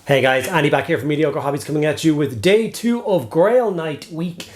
Hey guys, Andy back here from Mediocre Hobbies coming at you with day 2 of Grail Knight week.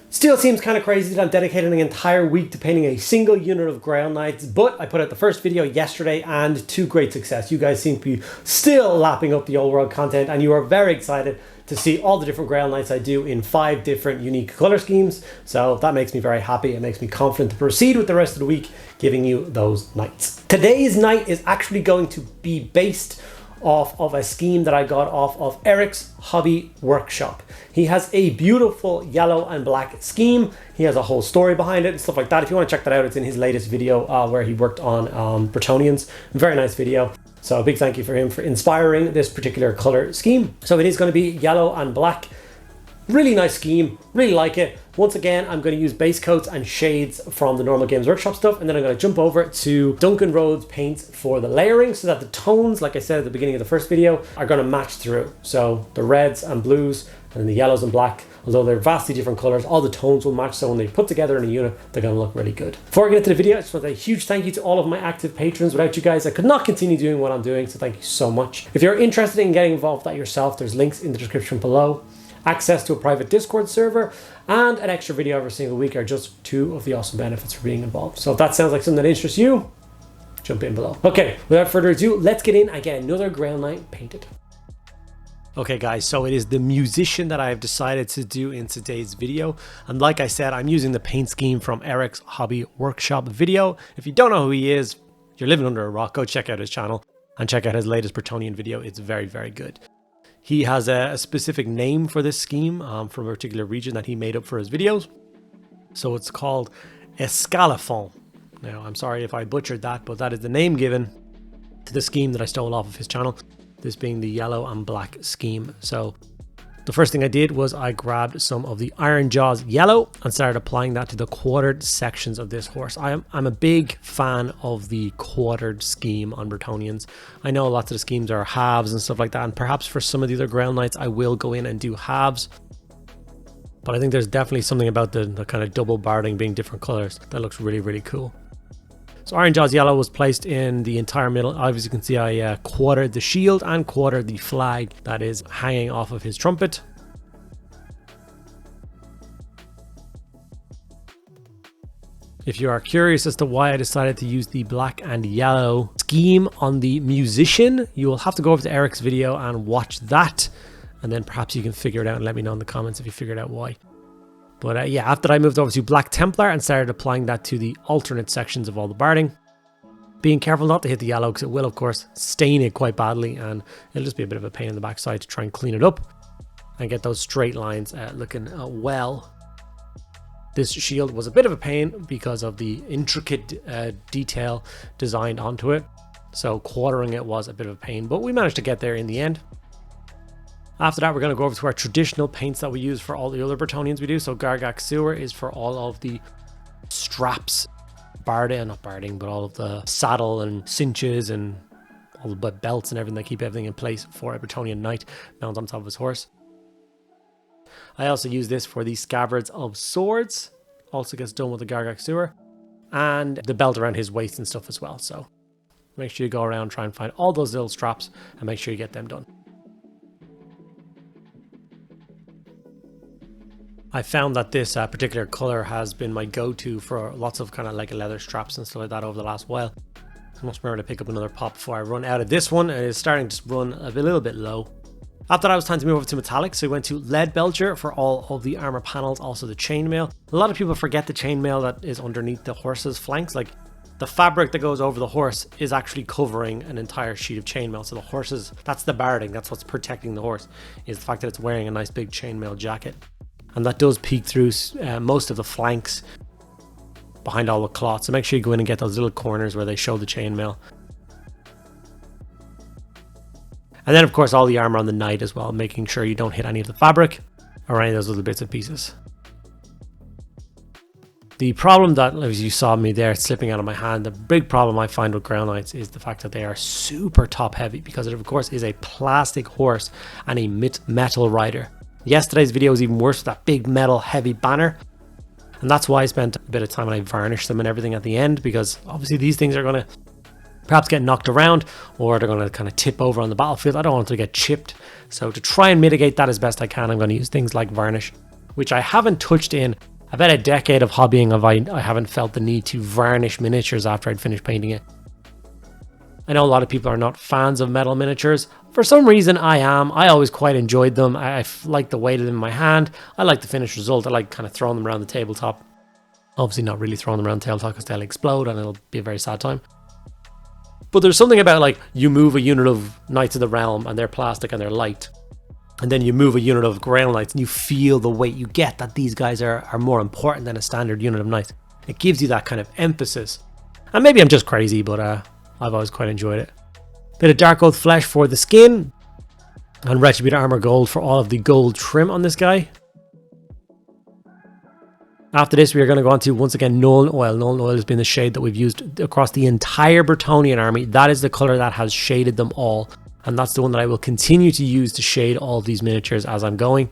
Still seems kind of crazy that I'm dedicating an entire week to painting a single unit of Grail Knights, but I put out the first video yesterday and to great success. You guys seem to be still lapping up the old world content and you are very excited to see all the different Grail Knights I do in 5 different unique color schemes. So that makes me very happy. It makes me confident to proceed with the rest of the week, giving you those knights. Today's knight is actually going to be based off of a scheme that I got off of Eric's Hobby Workshop. He has a beautiful yellow and black scheme. He has a whole story behind it and stuff like that. If you want to check that out, it's in his latest video where he worked on Bretonnians. Very nice video. So a big thank you for him for inspiring this particular color scheme. So it is going to be yellow and black. Really nice scheme, really like it. Once again, I'm going to use base coats and shades from the normal Games Workshop stuff, and then I'm going to jump over to Duncan Rhodes paints for the layering so that the tones, like I said at the beginning of the first video, are going to match through. So the reds and blues and the yellows and black, although they're vastly different colors, all the tones will match, so when they put together in a unit, they're going to look really good. Before I get into the video, I just want to say a huge thank you to all of my active patrons. Without you guys, I could not continue doing what I'm doing, so thank you so much. If you're interested in getting involved with that yourself, there's links in the description below. Access to a private Discord server and an extra video every single week are just 2 of the awesome benefits for being involved. So if that sounds like something that interests you, jump in below. Okay, without further ado, let's get in and get another Grail Knight painted. Okay guys, so it is the musician that I have decided to do in today's video. And like I said, I'm using the paint scheme from Eric's Hobby Workshop video. If you don't know who he is, you're living under a rock. Go check out his channel and check out his latest Bretonnian video. It's very, very good. He has a specific name for this scheme from a particular region that he made up for his videos. So it's called Escalafon. Now, I'm sorry if I butchered that, but that is the name given to the scheme that I stole off of his channel. This being the yellow and black scheme. So the first thing I did was I grabbed some of the Iron Jaws yellow and started applying that to the quartered sections of this horse. I'm a big fan of the quartered scheme on Bretonnians. I know lots of the schemes are halves and stuff like that, and perhaps for some of the other Grail Knights I will go in and do halves. But I think there's definitely something about the kind of double barding being different colors that looks really, really cool. So Iron Jaws yellow was placed in the entire middle. Obviously you can see I quartered the shield and quartered the flag that is hanging off of his trumpet. If you are curious as to why I decided to use the black and yellow scheme on the musician, you will have to go over to Eric's video and watch that. And then perhaps you can figure it out and let me know in the comments if you figured out why. But yeah, after I moved over to Black Templar and started applying that to the alternate sections of all the barding. Being careful not to hit the yellow because it will, of course, stain it quite badly and it'll just be a bit of a pain in the backside to try and clean it up and get those straight lines looking well. This shield was a bit of a pain because of the intricate detail designed onto it. So quartering it was a bit of a pain, but we managed to get there in the end. After that, we're going to go over to our traditional paints that we use for all the other Bretonnians we do. So Gargak Sewer is for all of the straps, not barding, but all of the saddle and cinches and all the belts and everything that keep everything in place for a Bretonnian knight mounted on top of his horse. I also use this for the Scabbards of Swords. Also gets done with the Gargak Sewer. And the belt around his waist and stuff as well. So make sure you go around, try and find all those little straps and make sure you get them done. I found that this particular color has been my go-to for lots of kind of like leather straps and stuff like that over the last while. I must remember to pick up another pop before I run out of this one. It is starting to run a little bit low. After that, it was time to move over to metallic, so we went to Lead Belcher for all of the armor panels, also the chainmail. A lot of people forget the chainmail that is underneath the horse's flanks. Like the fabric that goes over the horse is actually covering an entire sheet of chainmail. So the horse's, that's the barding, that's what's protecting the horse, is the fact that it's wearing a nice big chainmail jacket. And that does peek through most of the flanks behind all the cloth. So make sure you go in and get those little corners where they show the chainmail. And then of course all the armor on the knight as well, making sure you don't hit any of the fabric or any of those little bits and pieces. The problem that, as you saw me there slipping out of my hand, the big problem I find with Grail Knights is the fact that they are super top heavy because it of course is a plastic horse and a metal rider. Yesterday's video was even worse with that big metal heavy banner. And that's why I spent a bit of time and I varnished them and everything at the end, because obviously these things are going to perhaps get knocked around, or they're going to kind of tip over on the battlefield. I don't want them to get chipped. So to try and mitigate that as best I can, I'm going to use things like varnish, which I haven't touched in about a decade of hobbying. I haven't felt the need to varnish miniatures after I'd finished painting it. I know a lot of people are not fans of metal miniatures. For some reason I am. I always quite enjoyed them. I like the weight of them in my hand. I like the finished result. I like kind of throwing them around the tabletop. Obviously not really throwing them around the tabletop because they'll explode and it'll be a very sad time. But there's something about, like, you move a unit of Knights of the Realm and they're plastic and they're light. And then you move a unit of Grail Knights and you feel the weight. You get that these guys are more important than a standard unit of Knights. It gives you that kind of emphasis. And maybe I'm just crazy, but I've always quite enjoyed it. Bit of Dark Oath Flesh for the skin. And Retributed Armor Gold for all of the gold trim on this guy. After this, we are going to go on to, once again, Nuln Oil. Nuln Oil has been the shade that we've used across the entire Bretonnian army. That is the color that has shaded them all. And that's the one that I will continue to use to shade all of these miniatures as I'm going.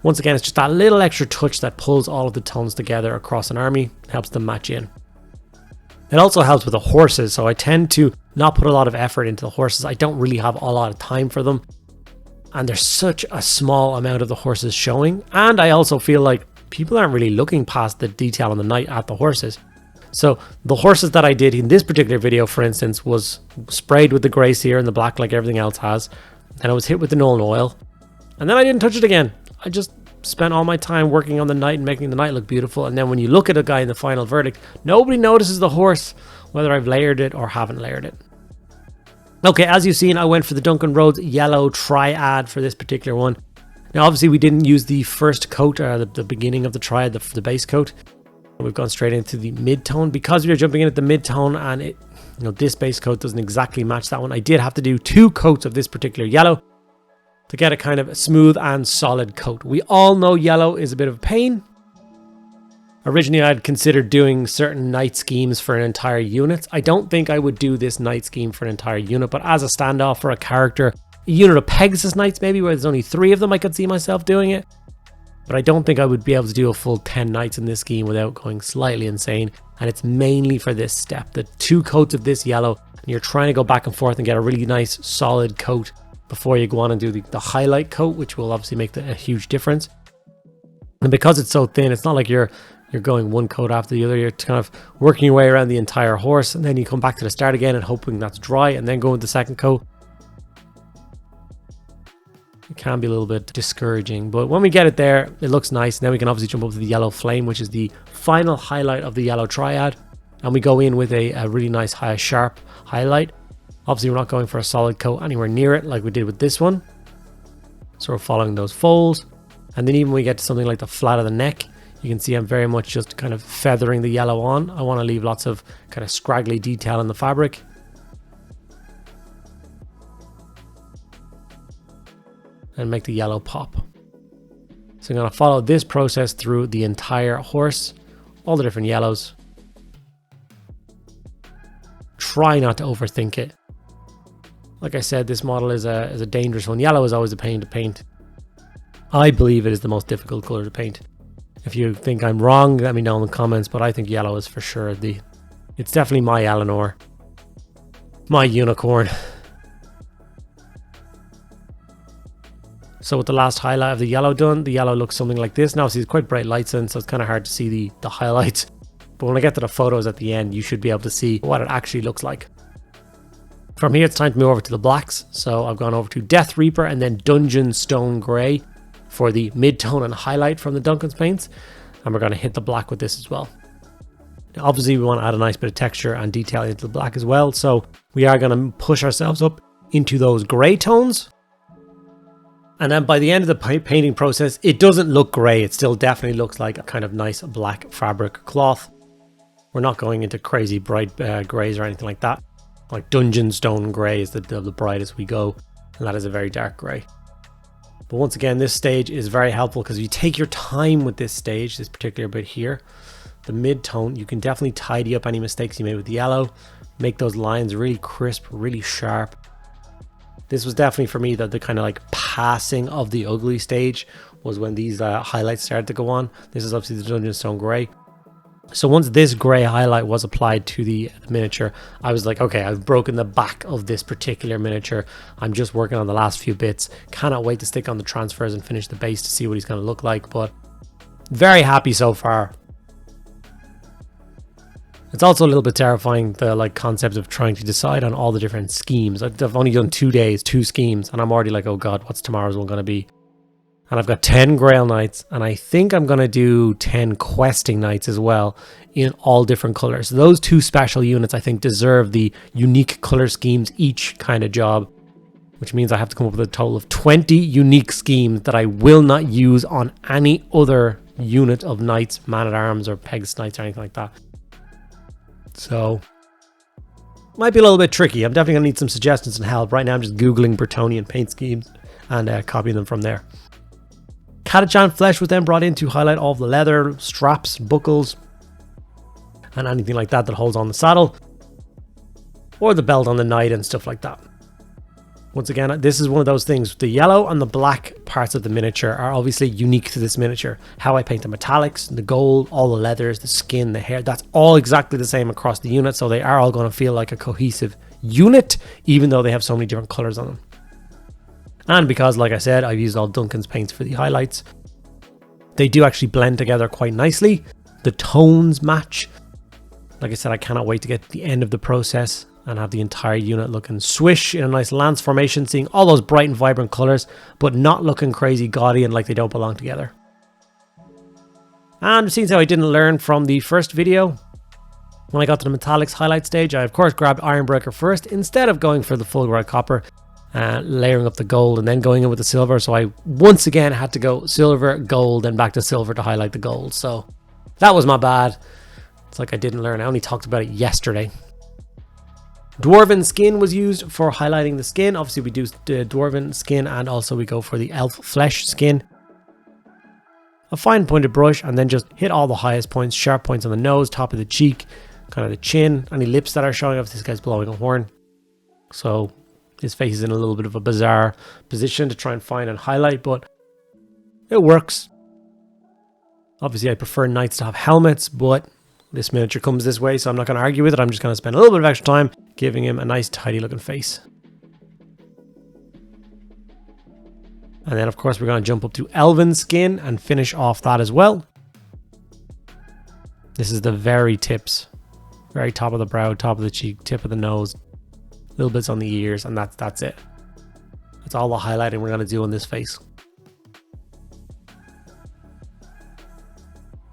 Once again, it's just that little extra touch that pulls all of the tones together across an army. Helps them match in. It also helps with the horses. So I tend to not put a lot of effort into the horses. I don't really have a lot of time for them. And there's such a small amount of the horses showing. And I also feel like people aren't really looking past the detail on the knight at the horses. So the horses that I did in this particular video, for instance, was sprayed with the grey sear and the black like everything else has. Then I was hit with the Nuln Oil. And then I didn't touch it again. I just spent all my time working on the knight and making the knight look beautiful. And then when you look at a guy in the final verdict, nobody notices the horse, whether I've layered it or haven't layered it. Okay, as you've seen, I went for the Duncan Rhodes yellow triad for this particular one. Now, obviously, we didn't use the first coat, the beginning of the triad, the base coat. We've gone straight into the mid-tone. Because we were jumping in at the mid-tone and this base coat doesn't exactly match that one, I did have to do 2 coats of this particular yellow to get a kind of smooth and solid coat. We all know yellow is a bit of a pain. Originally, I'd considered doing certain knight schemes for an entire unit. I don't think I would do this knight scheme for an entire unit, but as a standoff for a character, a unit of Pegasus Knights maybe, where there's only 3 of them, I could see myself doing it. But I don't think I would be able to do a full 10 Knights in this scheme without going slightly insane. And it's mainly for this step. The 2 coats of this yellow, and you're trying to go back and forth and get a really nice solid coat before you go on and do the highlight coat, which will obviously make a huge difference. And because it's so thin, it's not like you're going one coat after the other. You're kind of working your way around the entire horse, and then you come back to the start again and hoping that's dry, and then go with the second coat. It can be a little bit discouraging, but when we get it there, it looks nice. And then we can obviously jump up to the yellow flame, which is the final highlight of the yellow triad. And we go in with a really nice sharp highlight. Obviously, we're not going for a solid coat anywhere near it like we did with this one. So we're following those folds. And then even when we get to something like the flat of the neck, you can see I'm very much just kind of feathering the yellow on. I want to leave lots of kind of scraggly detail in the fabric. And make the yellow pop. So I'm going to follow this process through the entire horse, all the different yellows. Try not to overthink it. Like I said, this model is a dangerous one. Yellow is always a pain to paint. I believe it is the most difficult color to paint. If you think I'm wrong, let me know in the comments, but I think yellow is for sure it's definitely my Eleanor. My unicorn. So with the last highlight of the yellow done, the yellow looks something like this. Now, see, it's quite bright lights in, so it's kind of hard to see the highlights. But when I get to the photos at the end, you should be able to see what it actually looks like. From here, it's time to move over to the blacks. So I've gone over to Death Reaper and then Dungeon Stone Grey for the mid-tone and highlight from the Duncan's paints. And we're going to hit the black with this as well. Now, obviously, we want to add a nice bit of texture and detail into the black as well. So we are going to push ourselves up into those grey tones. And then by the end of the painting process, it doesn't look grey. It still definitely looks like a kind of nice black fabric cloth. We're not going into crazy bright greys or anything like that. Like Dungeon Stone Grey is the brightest we go. And that is a very dark grey. But once again, this stage is very helpful because you take your time with this stage, this particular bit here. The mid-tone, you can definitely tidy up any mistakes you made with the yellow. Make those lines really crisp, really sharp. This was definitely for me the kind of like passing of the ugly stage was when these highlights started to go on. This is obviously the Dungeon Stone Grey. So once this grey highlight was applied to the miniature, I was like, okay, I've broken the back of this particular miniature. I'm just working on the last few bits. Cannot wait to stick on the transfers and finish the base to see what he's going to look like, but very happy so far. It's also a little bit terrifying, the concept of trying to decide on all the different schemes. I've only done 2 days, 2 schemes, and I'm already like, oh god, what's tomorrow's one going to be? And I've got 10 Grail Knights, and I think I'm going to do 10 Questing Knights as well in all different colors. Those 2 special units, I think, deserve the unique color schemes each kind of job, which means I have to come up with a total of 20 unique schemes that I will not use on any other unit of Knights, Man-at-Arms, or Pegasus Knights, or anything like that. So, might be a little bit tricky. I'm definitely going to need some suggestions and help. Right now, I'm just Googling Bretonnian paint schemes and copying them from there. Catachan flesh was then brought in to highlight all of the leather, straps, buckles, and anything like that that holds on the saddle, or the belt on the knight and stuff like that. Once again, this is one of those things. The yellow and the black parts of the miniature are obviously unique to this miniature. How I paint the metallics, the gold, all the leathers, the skin, the hair, that's all exactly the same across the unit, so they are all going to feel like a cohesive unit, even though they have so many different colors on them. And because, like I said, I've used all Duncan's paints for the highlights, they do actually blend together quite nicely. The tones match. Like I said, I cannot wait to get to the end of the process and have the entire unit looking swish in a nice lance formation, seeing all those bright and vibrant colors, but not looking crazy gaudy and like they don't belong together. And seeing how I didn't learn from the first video, when I got to the metallics highlight stage, I of course grabbed Ironbreaker first instead of going for the full grade copper. Layering up the gold and then going in with the silver, so I once again had to go silver, gold, and back to silver to highlight the gold. So that was my bad. It's like I didn't learn. I only talked about it yesterday. Dwarven skin was used for highlighting the skin. Obviously we do the Dwarven skin, and also we go for the elf flesh skin. A fine pointed brush, and then just hit all the highest points, sharp points on the nose, top of the cheek, kind of the chin, any lips that are showing off. This guy's blowing a horn, so his face is in a little bit of a bizarre position to try and find and highlight, but it works. Obviously, I prefer knights to have helmets, but this miniature comes this way, so I'm not going to argue with it. I'm just going to spend a little bit of extra time giving him a nice, tidy looking face. And then, of course, we're going to jump up to Elven skin and finish off that as well. This is the very tips. Very top of the brow, top of the cheek, tip of the nose. Little bits on the ears, and that's it. That's all the highlighting we're going to do on this face.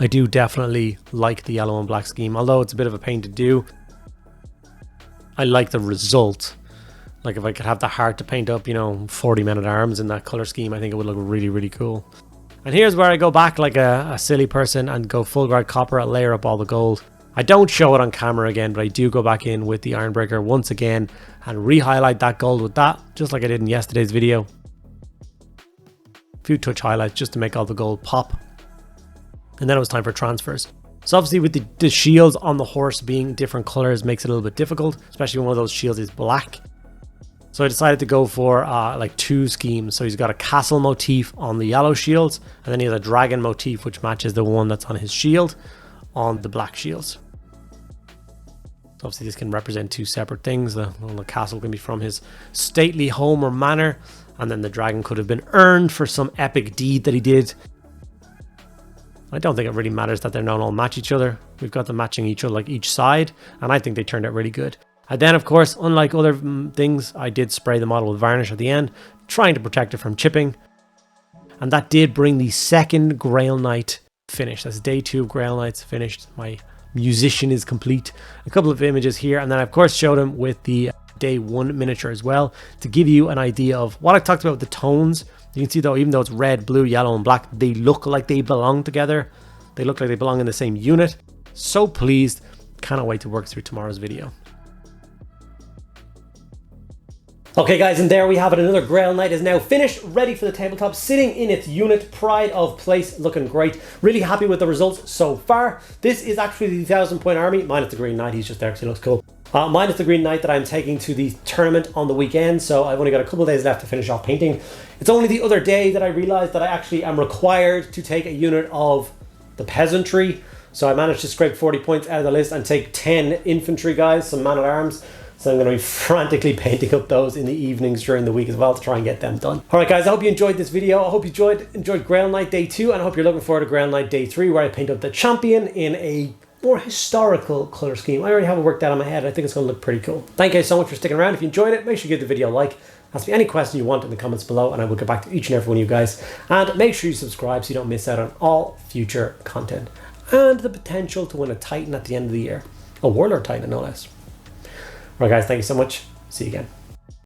I do definitely like the yellow and black scheme, although it's a bit of a pain to do. I like the result. Like if I could have the heart to paint up, 40 men-at-arms in that color scheme, I think it would look really, really cool. And here's where I go back like a silly person and go full grade copper and layer up all the gold. I don't show it on camera again, but I do go back in with the Ironbreaker once again and re-highlight that gold with that, just like I did in yesterday's video. A few touch highlights just to make all the gold pop. And then it was time for transfers. So obviously with the shields on the horse being different colors makes it a little bit difficult, especially when one of those shields is black. So I decided to go for like 2 schemes. So he's got a castle motif on the yellow shields, and then he has a dragon motif which matches the one that's on his shield on the black shields. So obviously this can represent 2 separate things. The castle can be from his stately home or manor, and then the dragon could have been earned for some epic deed that he did. I don't think it really matters that they're not all match each other. We've got them matching each other, like each side, and I think they turned out really good. And then of course, unlike other things, I did spray the model with varnish at the end, trying to protect it from chipping. And that did bring the second Grail Knight finish. That's day 2 of Grail Knights finished. My musician is complete. A couple of images here, and then I of course showed him with the day 1 miniature as well, to give you an idea of what I talked about with the tones. You can see though, even though it's red, blue, yellow and black, they look like they belong together. They look like they belong in the same unit. So pleased. Cannot wait to work through tomorrow's video. Okay guys, and there we have it. Another Grail Knight is now finished, ready for the tabletop, sitting in its unit, pride of place, looking great. Really happy with the results so far. This is actually the 1,000 point army, minus the Green Knight, he's just there because he looks cool. Minus the Green Knight that I'm taking to the tournament on the weekend, so I've only got a couple of days left to finish off painting. It's only the other day that I realized that I actually am required to take a unit of the peasantry. So I managed to scrape 40 points out of the list and take 10 infantry guys, some man-at-arms. So I'm going to be frantically painting up those in the evenings during the week as well to try and get them done. Alright guys, I hope you enjoyed this video. I hope you enjoyed Grail Knight Day 2, and I hope you're looking forward to Grail Knight Day 3, where I paint up the champion in a more historical colour scheme. I already have it worked out in my head. I think it's going to look pretty cool. Thank you guys so much for sticking around. If you enjoyed it, make sure you give the video a like. Ask me any question you want in the comments below, and I will get back to each and every one of you guys. And make sure you subscribe so you don't miss out on all future content. And the potential to win a Titan at the end of the year. A Warlord Titan, no less. Alright guys, thank you so much. See you again.